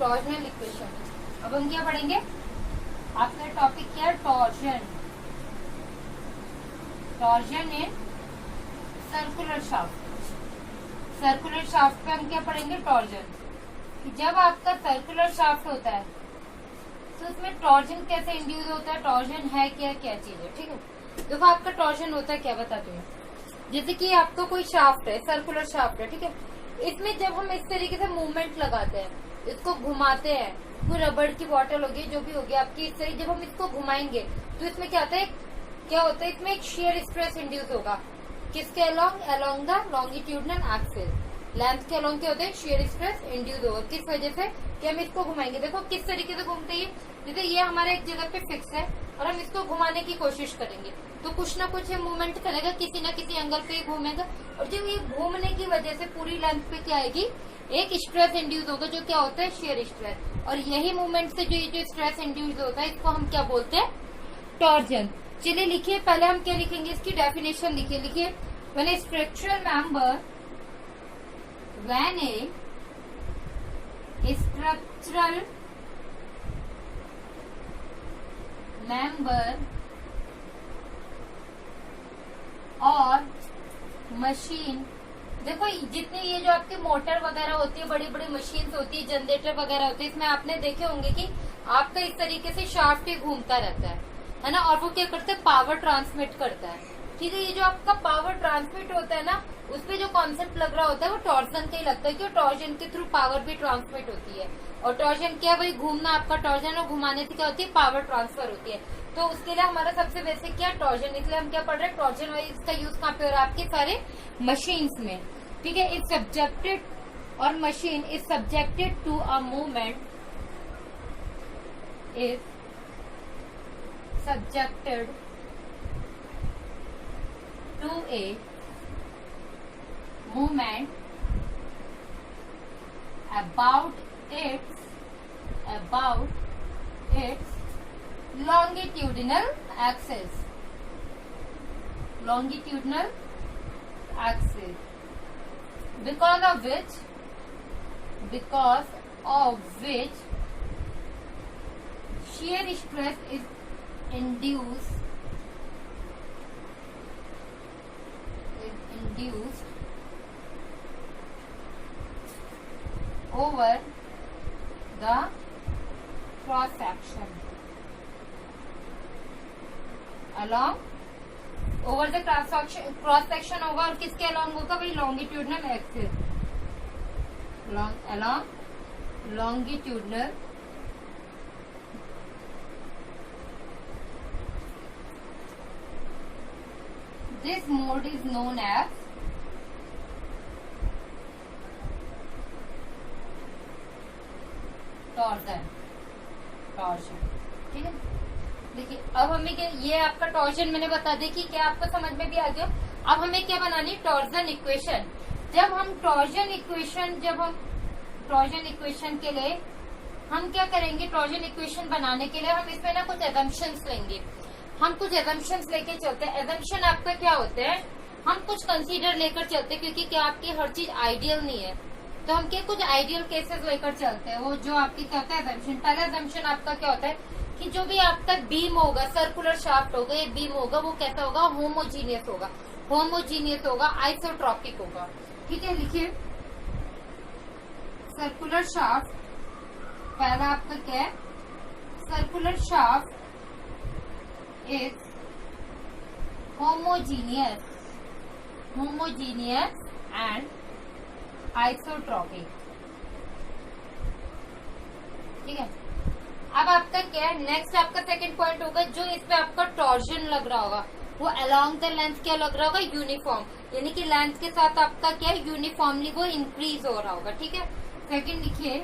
Torsional equation. अब हम क्या पढ़ेंगे, आपका टॉपिक क्या है, torsion. Torsion in circular shaft. Circular shaft पे हम क्या पढ़ेंगे, टॉर्जन। जब आपका सर्कुलर शाफ्ट होता है तो उसमें टॉर्जन कैसे इंड्यूस होता है, टॉर्जन है क्या, क्या चीज है, ठीक है। देखो आपका टॉर्जन होता है क्या, बताती हूँ। जैसे कि आपका कोई शाफ्ट है, सर्कुलर शाफ्ट है, ठीक है। इसमें जब हम इस तरीके से मूवमेंट लगाते हैं, इसको घुमाते हैं, कोई रबड़ की बॉटल होगी, जो भी होगी आपकी, इस तरीके जब हम इसको घुमाएंगे तो इसमें क्या होता है, इसमें एक शेयर स्ट्रेस इंड्यूस होगा। किसके along, along the longitudinal axis. Length के अलोंग क्या होता है, शेयर स्ट्रेस इंड्यूस होगा। किस वजह से, कि हम इसको घुमाएंगे। देखो किस तरीके से घूमते हैं, जैसे ये हमारे एक जगह पे फिक्स है और हम इसको घुमाने की कोशिश करेंगे तो कुछ ना कुछ मूवमेंट करेगा, किसी ना किसी एंगल पे ही घूमेगा। और जब ये घूमने की वजह से पूरी लेंथ पे क्या आएगी, एक स्ट्रेस इंड्यूस होगा, जो क्या होता है, शेयर स्ट्रेस। और यही मूवमेंट से जो स्ट्रेस इंड्यूस होता है, इसको हम क्या बोलते हैं, टॉर्जन। चलिए लिखिए, पहले हम क्या लिखेंगे, इसकी डेफिनेशन लिखिए। When A structural member, when A structural member और मशीन, देखो जितने ये जो आपके मोटर वगैरह होती है, बड़ी बड़ी मशीन होती है, जनरेटर वगैरह होती है, इसमें आपने देखे होंगे कि आपका इस तरीके से शाफ्ट ही घूमता रहता है ना। और वो क्या करता है, पावर ट्रांसमिट करता है, ठीक है। ये जो आपका पावर ट्रांसमिट होता है ना, उसपे जो कॉन्सेप्ट लग रहा होता है वो टॉर्जन का ही लगता है, कि टॉर्जन के थ्रू पावर भी ट्रांसमिट होती है। और टॉर्जन क्या, वही घूमना आपका टॉर्जन, और घुमाने से क्या होती है, पावर ट्रांसफर होती है। तो उसके लिए हमारा सबसे बेसिक क्या, टॉर्जन। इसलिए हम क्या पढ़ रहे हैं, टॉर्जन। और इसका यूज कहाँ पे हो रहा है, आपके सारे मशीन्स में, ठीक है। इज सब्जेक्टेड, और machine is subjected to a movement, is subjected to a movement about its longitudinal axis, because of which shear stress is induced over the cross section, over the cross section होगा। और किसके along होगा, भाई longitudinal axis, along longitudinal this mode is known as torsion, ठीक है। देखिए अब हमें क्या, ये आपका टॉर्जन मैंने बता दी कि क्या आपको समझ में भी आ गया। अब हमें क्या बनानी, टॉर्जन इक्वेशन। जब हम टॉर्जन इक्वेशन के लिए हम क्या करेंगे, टॉर्जन इक्वेशन बनाने के लिए हम इसमें ना कुछ एजम्पशंस लेंगे। हम कुछ एजम्पशंस लेके चलते हैं। एजम्पशन आपका क्या होते हैं, हम कुछ कंसीडर लेकर चलते हैं, क्योंकि क्या आपकी हर चीज आइडियल नहीं है, तो हम क्या कुछ आइडियल केसेस लेकर चलते हैं। वो जो आपकी क्या होता है, एजम्पशन। पहला एजम्पशन आपका क्या होता है, कि जो भी आपका बीम होगा, सर्कुलर शाफ्ट होगा, ये बीम होगा, वो कैसा होगा, होमोजीनियस होगा, आइसोट्रॉपिक होगा, ठीक है। लिखिए सर्कुलर शाफ्ट, पहला आपका क्या है, circular shaft is homogeneous and isotropic, ठीक है। अब आपका क्या है, नेक्स्ट आपका सेकंड पॉइंट होगा, जो इस पे आपका टॉर्जन लग रहा होगा, वो अलोंग द लेंथ क्या लग रहा होगा, यूनिफॉर्म, यानी कि लेंथ के साथ आपका क्या है, यूनिफॉर्मली वो इंक्रीज हो रहा होगा, ठीक है। सेकंड लिखिए,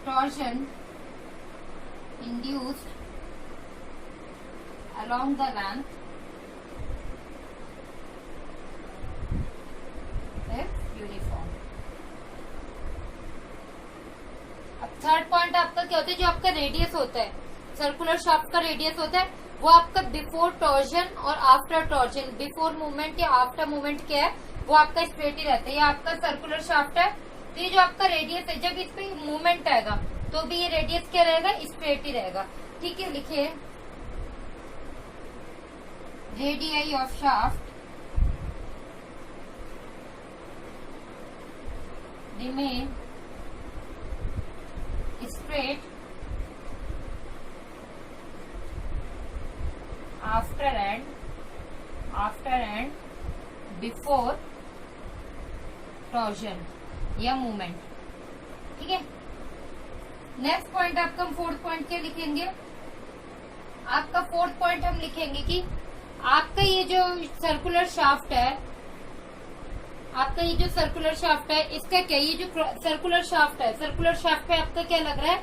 torsion induced along the length uniform. अब थर्ड पॉइंट आपका क्या होता है, जो आपका रेडियस होता है, सर्कुलर शाफ्ट का रेडियस होता है, वो आपका बिफोर टॉर्जन और आफ्टर टॉर्जन, बिफोर मूवमेंट या आफ्टर मूवमेंट क्या है, वो आपका स्ट्रेट ही रहता है। ये आपका सर्कुलर शाफ्ट है, तो ये जो आपका रेडियस है, जब इस पे मूवमेंट आएगा तो भी ये रेडियस क्या रहेगा, स्ट्रेट ही रहेगा। ठीक है, लिखिए radius of shaft remain straight after and before torsion या मूवमेंट। ठीक है, नेक्स्ट पॉइंट आपका हम फोर्थ पॉइंट क्या लिखेंगे, आपका फोर्थ पॉइंट हम लिखेंगे कि आपका ये जो सर्कुलर शाफ्ट है, आपका ये जो सर्कुलर शाफ्ट है, इसका क्या, ये जो सर्कुलर शाफ्ट है, सर्कुलर शाफ्ट पे आपका क्या लग रहा है,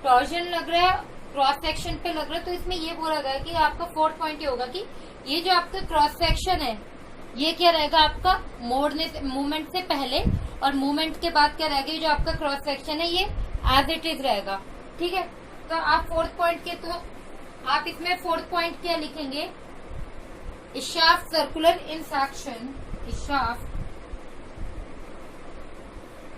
टॉर्जन लग रहा है, क्रॉस सेक्शन पे लग रहा है। तो इसमें ये बोला गया कि आपका फोर्थ पॉइंट ये होगा कि ये जो आपका क्रॉस सेक्शन है ये क्या रहेगा आपका मोड़ने से, मूवमेंट से पहले और मूवमेंट के बाद क्या रहेगा, ये जो आपका क्रॉस सेक्शन है ये एज इट इज रहेगा। ठीक है, तो आप फोर्थ पॉइंट के, तो आप इसमें फोर्थ पॉइंट क्या लिखेंगे, shaft circular in section, shaft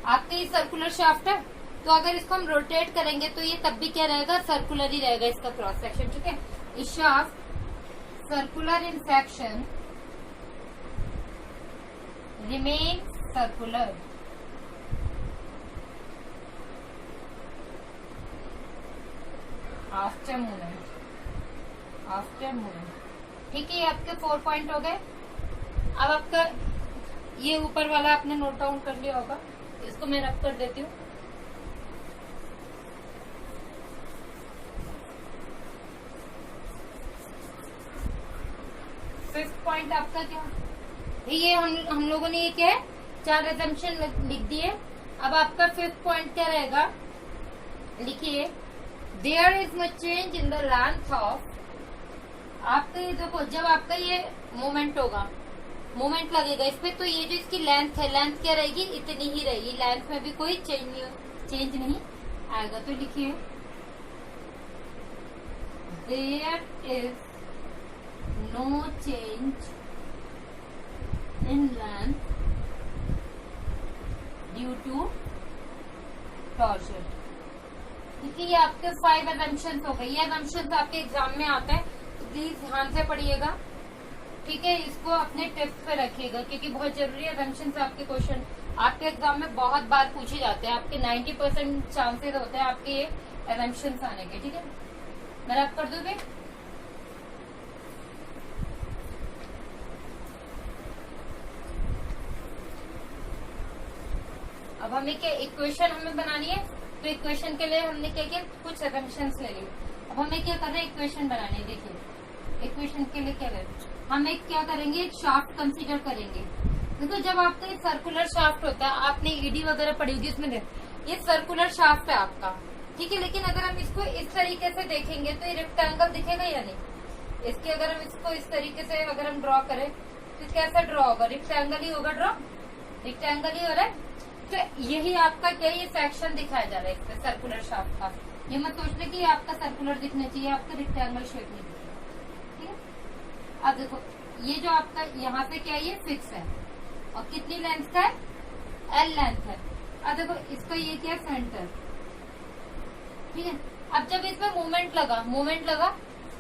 आपका ये सर्कुलर शाफ्ट है, तो अगर इसको हम रोटेट करेंगे तो ये तब भी क्या रहेगा, सर्कुलर ही रहेगा इसका क्रॉस सेक्शन। ठीक है, shaft circular in section remain circular after movement. ठीक है, ये आपके 4 पॉइंट हो गए। अब आपका ये ऊपर वाला आपने नोट डाउन कर लिया होगा, इसको मैं रब कर देती हूँ। फिफ्थ पॉइंट आपका क्या, ये हम लोगों ने ये क्या है, 4 असम्पशन लिख दिए। अब आपका फिफ्थ पॉइंट क्या रहेगा, लिखिए there is much change in the length of, आपका ये देखो जब आपका ये मूवमेंट होगा, मूवमेंट लगेगा इस पे, तो ये जो इसकी लेंथ है, लेंथ क्या रहेगी, इतनी ही रहेगी, लेंथ में भी कोई चेंज नहीं आएगा। तो लिखिए there is no change in length due to torsion. ठीक है, ये आपके 5 असम्पशंस हो गए। ये असम्पशंस आपके एग्जाम में आता है, तो प्लीज ध्यान से पढ़िएगा। ठीक है, इसको अपने टिप्स पे रखिएगा क्योंकि बहुत जरूरी असम्पशंस आपके क्वेश्चन आपके एग्जाम में बहुत बार पूछे जाते हैं। आपके 90% चांसेस होते हैं आपके ये असम्पशंस आने के। ठीक है, मैं रब कर दूं भी। अब हमें क्या इक्वेशन हमें बनानी है, तो इक्वेशन के लिए हमने क्या किया, कुछ असम्पशंस ले लिए। अब हमें क्या करना है, इक्वेशन बनानी है। देखिए इक्वेशन के लिए क्या करें, हम एक क्या करेंगे, एक शाफ्ट कंसीडर करेंगे। देखो जब आपका ये सर्कुलर शाफ्ट होता है, आपने ईडी वगैरह पढ़ी होगी, उसमें ये सर्कुलर शाफ्ट है आपका। ठीक है, लेकिन अगर हम इसको इस तरीके से देखेंगे तो ये रेक्टेंगल दिखेगा या नहीं, इसके अगर हम इसको इस तरीके से अगर हम ड्रॉ करें तो कैसा ड्रॉ होगा, रेक्टेंगल ही होगा, ड्रॉ रेक्टेंगल ही हो रहा है। तो यही आपका क्या, ये सेक्शन दिखाया जा रहा है इसका सर्कुलर शाफ्ट का। ये मत सोचना कि आपका सर्कुलर दिखना चाहिए, आपका रेक्टेंगल शेप नहीं दिखेगा। ठीक है, अब देखो ये जो आपका यहाँ से क्या, ये फिक्स है और कितनी लेंथ का है, L लेंथ है। अब देखो इसका ये क्या, सेंटर। ठीक है, अब जब इसमें मूवमेंट लगा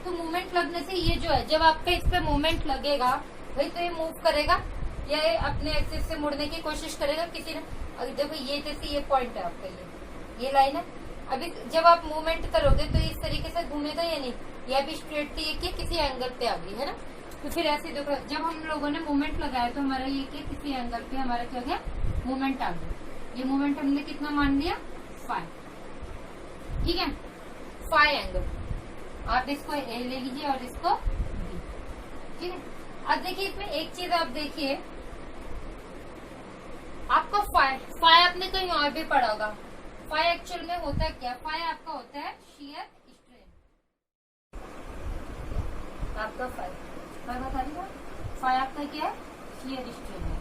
तो मूवमेंट लगने से ये जो है, जब आपका इस पे मूवमेंट लगेगा भाई, तो ये मूव करेगा या ये अपने एक्सिस से मुड़ने की कोशिश करेगा किसी ने। अगर देखो ये जैसे ये पॉइंट है आपका, ये लाइन है। अभी जब आप मूवमेंट करोगे तो इस तरीके से घूमेगा या नहीं, या भी स्ट्रेट थी ये किसी एंगल पे आ गई है ना। तो फिर ऐसे देखो जब हम लोगों ने मूवमेंट लगाया तो हमारा ये क्या, किसी एंगल पे हमारा क्या गया, मूवमेंट आ गया। ये मूवमेंट हमने कितना मान लिया, 5। ठीक है, 5 एंगल। आप इसको A ले लीजिए और इसको B। ठीक है, अब देखिए इसमें एक चीज आप देखिए, आपका फाई आपने कहीं और भी पढ़ा होगा। फाई एक्चुअल में होता है क्या, फाई आपका होता है शियर स्ट्रेन। आपका फाई बता दीजिए, फाई आपका क्या है, शियर स्ट्रेन है।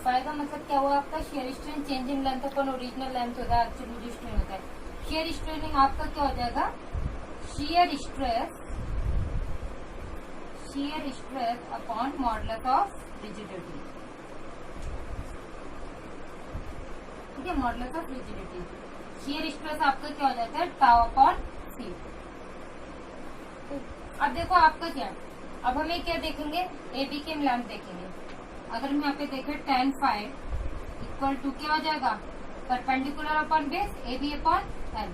फाई का मतलब क्या हुआ आपका, shear strain change in length upon original length होता है, एक्चुअली स्ट्रेन होता है। शियर स्ट्रेनिंग आपका क्या हो जाएगा, shear stress upon modulus of rigidity. है, modulus of rigidity. Shear stress आपका क्या हो जाता है, टाउ अपॉन सी। अब देखो आपका क्या है, अब हमें क्या देखेंगे, ए बी के मिलान देखेंगे। अगर हम यहाँ पे देखें tan फाई इक्वल टू क्या हो जाएगा, perpendicular upon base A B upon L.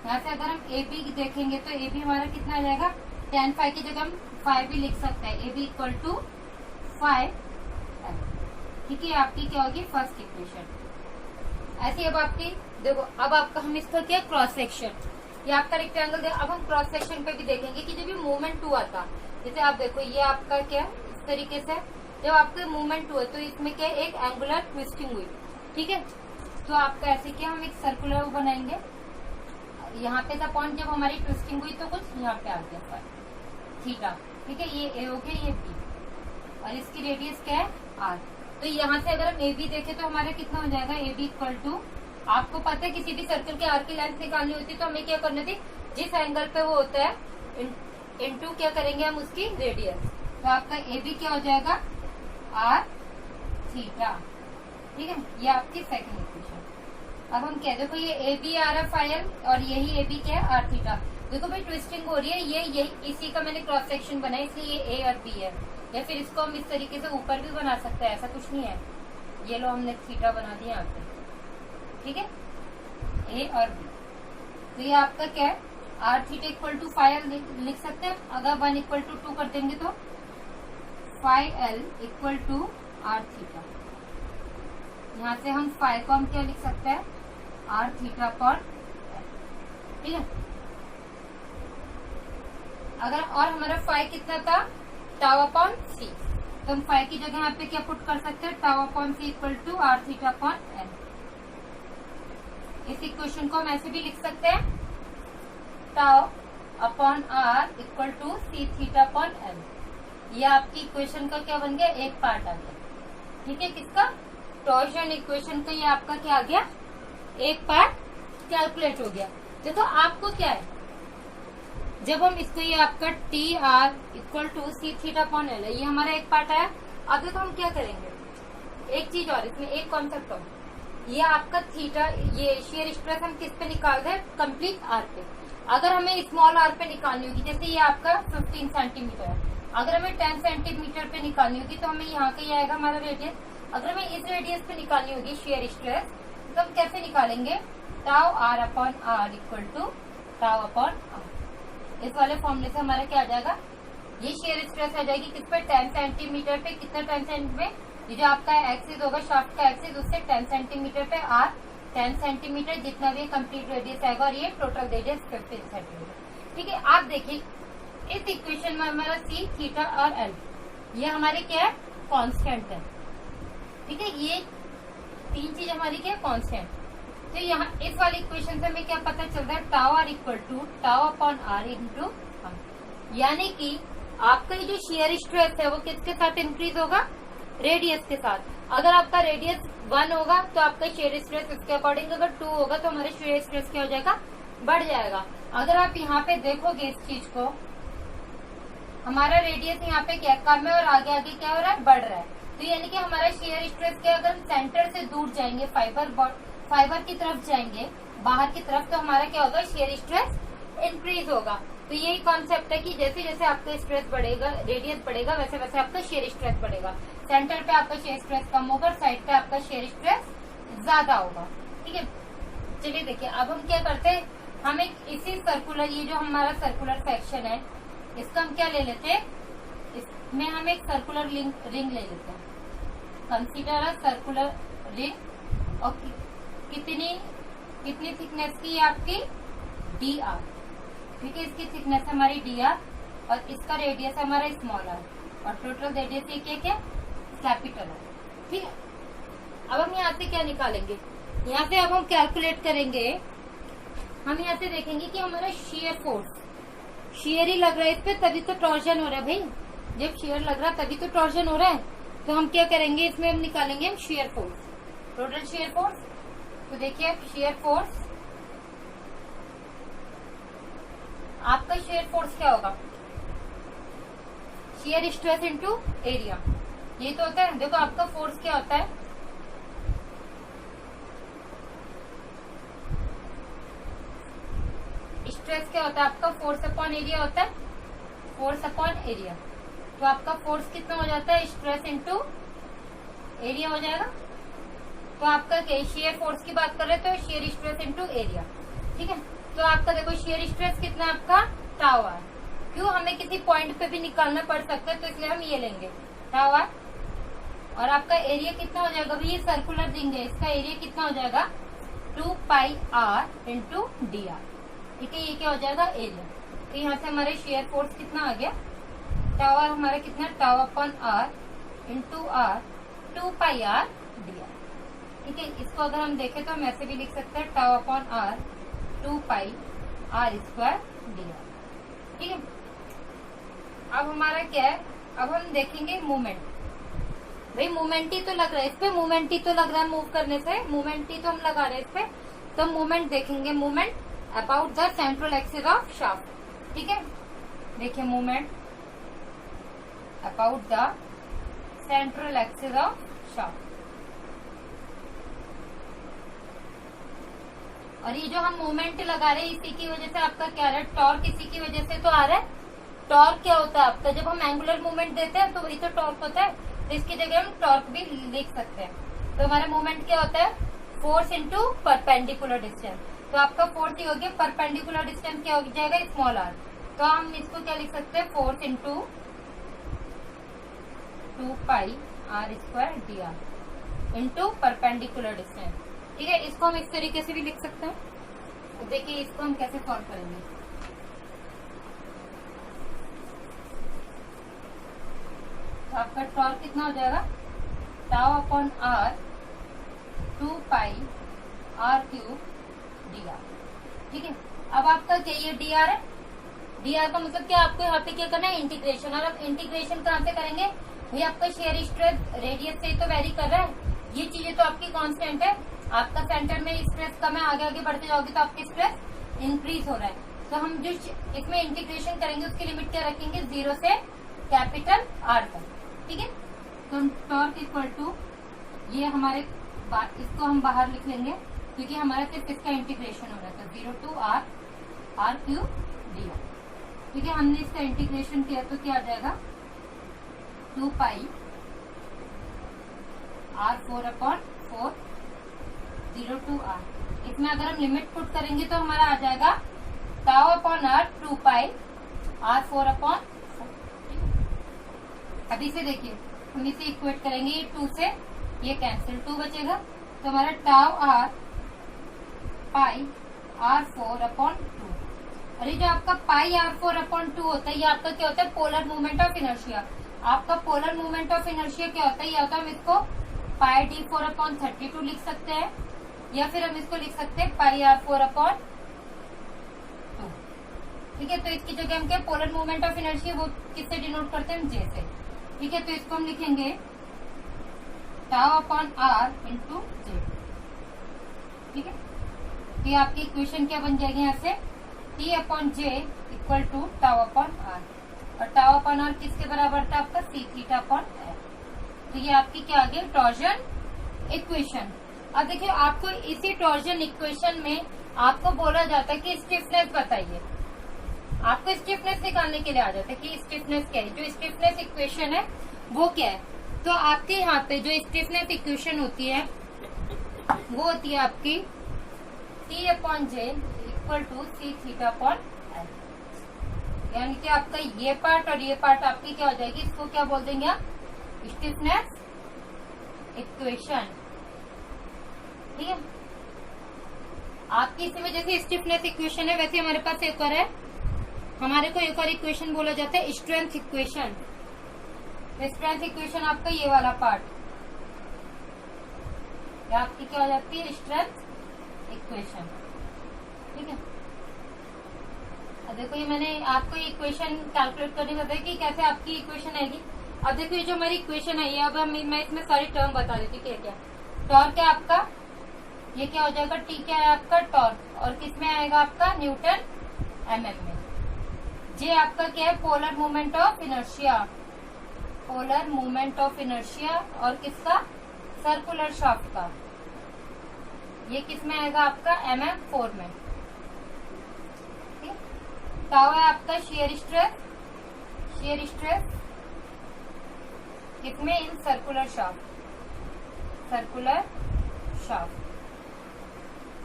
यहाँ से अगर हम ए बी देखेंगे तो ए बी हमारा कितना आ जाएगा, tan फाई की जगह हम फाई भी लिख सकते हैं, A B equal to phi L. ठीक है, आपकी क्या होगी फर्स्ट इक्वेशन। ऐसी अब आपकी देखो, अब आपका हम इसका क्या क्रॉस सेक्शन, ये आपका रेक्टेंगल दे। अब हम क्रॉस सेक्शन पे भी देखेंगे कि जब भी मूवमेंट हुआ था, जैसे आप देखो ये आपका क्या इस तरीके से जब आपका मूवमेंट हुआ तो इसमें क्या एक एंगुलर ट्विस्टिंग हुई। ठीक है, तो आपका ऐसे क्या हम एक सर्कुलर बनाएंगे, यहाँ पे था पॉइंट, जब हमारी ट्विस्टिंग हुई तो कुछ यहाँ पे आ गया थीटा। ठीक है, ये ए हो गया, ये बी, और इसकी रेडियस क्या है आर। तो यहाँ से अगर हम ए बी देखें तो हमारा कितना हो जाएगा, ए बी इक्वल टू, आपको पता है किसी भी सर्कल के आर की लेंथ निकालनी होती है तो हमें क्या करनी थी, जिस एंगल पे वो होता है इनटू क्या करेंगे हम उसकी रेडियस। तो आपका ए बी क्या हो जाएगा आर थीटा। ठीक है, ये आपकी सेकंड इक्वेशन। अब हम क्या, देखो ये A B R F I L और यही ए बी क्या है आर थीटा। देखो भाई ट्विस्टिंग हो रही है, ये इसी का मैंने क्रॉस सेक्शन बनाया, इसलिए ये ए और बी है। या फिर इसको हम इस तरीके से ऊपर भी बना सकते हैं, ऐसा कुछ नहीं है। ये लो हमने थीटा बना दिया यहाँ पे। ठीक है, ए और बी। तो ये आपका क्या है, R theta equal to phi L लिख सकते हैं। अगर 1 इक्वल टू 2 कर देंगे तो phi L equal to R theta. यहाँ से हम फाई को हम क्या लिख सकते हैं, आर थीटा पर। ठीक है, अगर और हमारा फाई कितना था, टाउ अपॉन सी, तो हम फाई की जगह यहाँ पे क्या पुट कर सकते हैं, tau upon C equal to R theta upon L. इस इक्वेशन को हम ऐसे भी लिख सकते हैं, tau upon R equal to C theta upon L. ये आपकी इक्वेशन का क्या बन गया, एक पार्ट आ गया। ठीक है, किसका, टॉर्शन इक्वेशन का ये आपका क्या आ गया, एक पार्ट कैलकुलेट हो गया। देखो आपको क्या है, जब हम इसको ये आपका T R equal to C theta upon L है, ये हमारा एक पार्ट आया। अब देखो हम क्या करेंगे, एक चीज और इसमें एक कॉन्सेप्ट और, ये आपका थीटा, ये शेयर स्ट्रेस हम किस पे निकाल रहे हैं, कंप्लीट आर पे। अगर हमें स्मॉल आर पे निकालनी होगी, जैसे ये आपका 15 सेंटीमीटर है, अगर हमें 10 सेंटीमीटर पे निकालनी होगी तो हमें यहाँ का ये आएगा हमारा रेडियस। अगर हमें इस रेडियस पे निकालनी होगी शेयर स्ट्रेस, तो हम कैसे निकालेंगे, tau R upon R equal to tau upon R. इस वाले फॉर्मूले से हमारा क्या आ जाएगा, ये शेयर स्ट्रेस आ जाएगी किस पे, 10 सेंटीमीटर पे। कितना 10 सेंटीमीटर पे, ये जो आपका एक्सिस होगा शाफ्ट का एक्सिस, उससे 10 सेंटीमीटर पे आर, 10 सेंटीमीटर जितना भी कंप्लीट रेडियस आएगा, और ये टोटल रेडियस 15 सेंटीमीटर। ठीक है, आप देखिए इस इक्वेशन में हमारा सी थीटा और एल ये हमारे क्या है, कांस्टेंट है। ठीक है, ये तीन चीज हमारी क्या है, कांस्टेंट। तो यहाँ इस वाली इक्वेशन से हमें क्या पता चल रहा है, tau R equal to tau upon R into R. यानी कि आपका ये जो शेयर स्ट्रेस है वो किसके साथ इंक्रीज होगा, रेडियस के साथ। अगर आपका रेडियस 1 होगा तो आपका शेयर स्ट्रेस इसके अकॉर्डिंग, अगर 2 होगा तो हमारा शेयर स्ट्रेस क्या हो जाएगा, बढ़ जाएगा। अगर आप यहाँ पे देखोगे इस चीज को, हमारा रेडियस यहाँ पे क्या कम है और आगे आगे क्या हो रहा है, बढ़ रहा है। तो यानी कि हमारा शेयर स्ट्रेस क्या, अगर सेंटर से दूर जाएंगे, फाइबर की तरफ जाएंगे, बाहर की तरफ, तो हमारा क्या होगा, शेयर स्ट्रेस इंक्रीज होगा। तो यही कॉन्सेप्ट है कि जैसे जैसे आपका स्ट्रेस बढ़ेगा, रेडियस बढ़ेगा, वैसे वैसे आपका शेयर स्ट्रेस बढ़ेगा। सेंटर पे आपका शेयर स्ट्रेस कम होगा, साइड पे आपका शेयर स्ट्रेस ज्यादा होगा। ठीक है, चलिए देखिए अब हम क्या करते हैं, हम एक इसी सर्कुलर, ये जो हमारा सर्कुलर सेक्शन है, इसका हम क्या ले लेते हैं, इसमें हम एक सर्कुलर रिंग ले लेते हैं। कंसीडर अ सर्कुलर रिंग, और कितनी थिकनेस की है आपकी, डी आर। ठीक है, इसकी थिकनेस हमारी डी आर और इसका रेडियस हमारा स्मॉल आर, और टोटल रेडियस ये क्या कैपिटल है। ठीक है, अब हम यहाँ से क्या निकालेंगे, यहाँ से अब हम कैलकुलेट करेंगे। हम यहाँ से देखेंगे कि हमारा शेयर फोर्स, शेयर ही लग रहा है इस पे, तभी तो टॉर्जन हो रहा है भाई। जब शेयर लग रहा है तभी तो टॉर्जन हो रहा है। तो हम क्या करेंगे, इसमें हम निकालेंगे हम shear force, total shear force. तो देखिए शेयर फोर्स, आपका शेयर फोर्स क्या होगा, शेयर स्ट्रेस इनटू एरिया, ये तो होता है। देखो आपका फोर्स क्या होता है, स्ट्रेस क्या होता है आपका, फोर्स अपॉन एरिया होता है, फोर्स अपॉन एरिया। तो आपका फोर्स कितना हो जाता है, स्ट्रेस इंटू एरिया हो जाएगा। तो आपका क्या, शेयर फोर्स की बात कर रहे हैं तो शेयर स्ट्रेस इंटू एरिया, ठीक है। तो आपका देखो शेयर स्ट्रेस कितना है आपका, टाउ आर। क्यों, हमें किसी पॉइंट पे भी निकालना पड़ सकता है तो इसलिए हम ये लेंगे टाउ आर। और आपका एरिया कितना हो जाएगा, भाई ये सर्कुलर देंगे, इसका एरिया कितना हो जाएगा 2 pi are into D R, ठीक है। ये क्या हो जाएगा, एरिया। तो यहाँ से हमारे शेयर फोर्स कितना आ गया, टाउ आर हमारा कितना, tau upon R into R 2 pi R D R, ठीक है। इसको अगर हम देखें तो हम ऐसे भी लिख सकते हैं, tau upon R 2 pi R square D R, ठीक है। अब हमारा क्या है, अब हम देखेंगे मूवमेंट। भाई मूवमेंट ही तो लग रहा है इस पे, मूवमेंट ही तो लग रहा है, मूव करने से मूवमेंट ही तो हम लगा रहे हैं इस पे। तो मूवमेंट देखेंगे, movement about the central axis of shaft, ठीक है। देखिए movement about the central axis of shaft. और ये जो हम मूवमेंट लगा रहे हैं इसी की वजह से आपका क्या रहा है, टॉर्क इसी की वजह से तो आ रहा है। टॉर्क क्या होता है आपका, जब हम एंगुलर मूवमेंट देते हैं तो वही तो टॉर्क होता है, तो इसकी जगह हम टॉर्क भी लिख सकते हैं। तो हमारा मूवमेंट क्या होता है, फोर्स इंटू परपेंडिकुलर डिस्टेंस। तो आपका फोर्स ही हो गया, परपेंडिकुलर डिस्टेंस क्या हो जाएगा, स्मॉल आर। तो हम इसको क्या लिख सकते हैं, force into 2 pi R square D R into perpendicular distance, ठीक है। इसको हम इस तरीके से भी लिख सकते हैं। तो देखिए इसको हम कैसे सॉल्व करेंगे। तो आपका टॉर्क कितना हो जाएगा, tau upon R 2 pi R cube D R, ठीक है। अब आपका क्या, ये डी आर है, डी आर का मतलब क्या, आपको यहाँ पे क्या करना है, इंटीग्रेशन। और अब इंटीग्रेशन कहाँ से करेंगे, ये आपका शेयर स्ट्रेस रेडियस से तो वेरी कर रहा है, ये चीजें तो आपकी कांस्टेंट है। आपका सेंटर में स्ट्रेस कम है, आगे आगे बढ़ते जाओगे तो आपकी स्ट्रेस इंक्रीज हो रहा है। तो हम जो इसमें इंटीग्रेशन करेंगे उसकी लिमिट क्या रखेंगे, 0 से कैपिटल आर तक, ठीक है। तो टॉर्क इक्वल टू ये हमारे, इसको हम बाहर लिख लेंगे क्योंकि हमारा सिर्फ इसका इंटीग्रेशन हो रहा था, 0 to R R cube D R, ठीक है। हमने इसका इंटीग्रेशन किया तो क्या आ जाएगा, 2 pi R 4 upon 4 0 to are. इसमें अगर हम लिमिट पुट करेंगे तो हमारा आ जाएगा tau upon R 2 pi R 4 upon 4। अभी से देखिए हम इसे इक्वेट करेंगे, ये 2 से ये कैंसिल, 2 बचेगा। तो हमारा tau R pi R 4 upon 2। और ये जो आपका पाई आर 4 अपॉन 2 होता है, ये आपका क्या होता है, पोलर मूवमेंट ऑफ इनर्शिया। आपका पोलर मूवमेंट ऑफ इनर्शिया क्या होता है, ये होता है, हम इसको पाई डी 4 अपॉन 32 लिख सकते हैं, या फिर हम इसको लिख सकते हैं पाई आर 4 अपॉन 2, ठीक है। तो इसकी जगह हम क्या, पोलर मूवमेंट ऑफ इनर्शिया वो किससे डिनोट करते हैं, जे से, ठीक है। तो इसको हम लिखेंगे टाउ अपॉन आर इंटू जे, ठीक है। तो ये आपकी इक्वेशन क्या बन जाएगी, यहाँ से T upon J equal to tau upon R, और टाउ अपॉन आर किसके बराबर था आपका, सी थीटा अपॉन एफ। तो ये आपकी क्या आ गई, टॉर्जन इक्वेशन। अब देखिए आपको इसी टॉर्जन इक्वेशन में आपको बोला जाता है कि स्टिफनेस बताइए, आपको स्टिफनेस निकालने के लिए आ जाता है कि स्टिफनेस क्या है। जो स्टिफनेस इक्वेशन है वो क्या है, तो आपके यहाँ पे जो स्टिफनेस इक्वेशन होती है वो होती है आपकी T upon J equal to C theta upon L, यानी कि आपका ये पार्ट और ये पार्ट आपकी क्या हो जाएगी, इसको क्या बोल देंगे आप, स्टिफनेस इक्वेशन, ठीक है। आपकी इसमें जैसे स्टिफनेस इक्वेशन है वैसे हमारे पास एक और है, हमारे को एक और इक्वेशन बोला जाता है स्ट्रेंथ इक्वेशन। स्ट्रेंथ इक्वेशन आपका ये वाला पार्ट, आपकी क्या हो जाती है, स्ट्रेंथ इक्वेशन, ठीक है। अब देखो ये मैंने आपको इक्वेशन कैलकुलेट करने बताया कि कैसे आपकी इक्वेशन आएगी। अब देखो ये जो हमारी इक्वेशन है, ये अब मैं इसमें सारी टर्म बता देती हूँ क्या क्या। टॉर्क है आपका, ये क्या हो जाएगा, टी क्या है आपका, टॉर्क, और किसमें आएगा आपका, न्यूटन एमएम में। जे आपका क्या है, polar movement of inertia, polar movement of inertia, और किसका, सर्कुलर शाफ्ट का, ये किसमें आएगा आपका, MM4 में, ठीक है। ताऊ है आपका शेयर स्ट्रेस किसमें? इन सर्कुलर शाफ्ट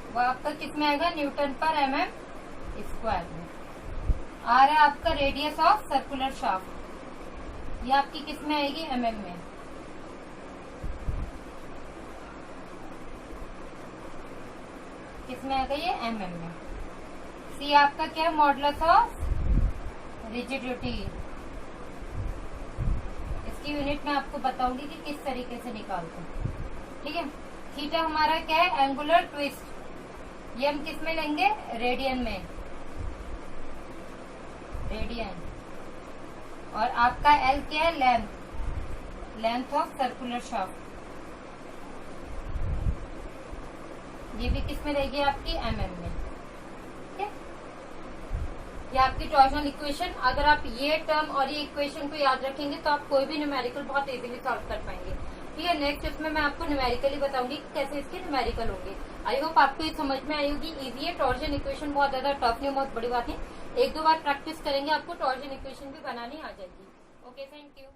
वो आपका किसमें आएगा? न्यूटन पर mm स्क्वायर में। आर है आपका रेडियस ऑफ सर्कुलर शाफ्ट, ये आपकी किसमें आएगी? mm में। किसमें आएगा ये? mm में। सी आपका क्या है? Modulus of rigidity. इसकी यूनिट मैं आपको बताऊंगी कि किस तरीके से निकालते हैं, ठीक है। थीटा हमारा क्या है? एंगुलर ट्विस्ट, ये हम किस में लेंगे? रेडियन में, रेडियन। और आपका एल क्या है? लेंथ ऑफ सर्कुलर शाफ्ट, ये भी किस में रहेगी? आपकी mm में, ठीक है। ये आपकी टॉर्जनल इक्वेशन, अगर आप ये टर्म और ये इक्वेशन को याद रखेंगे तो आप कोई भी न्यूमेरिकल बहुत इजीली सॉल्व कर पाएंगे, ठीक है। नेक्स्ट इसमें मैं आपको न्यूमेरिकली बताऊंगी कि कैसे इसके न्यूमेरिकल होंगे। आई होप आपको ये समझ में आई होगी। इजी है, टॉर्जन इक्वेशन बहुत ज्यादा टफ नहीं, बहुत बड़ी बात है। एक दो बार प्रैक्टिस करेंगे आपको टॉर्जन इक्वेशन भी बनानी आ जाएगी। Okay, thank you.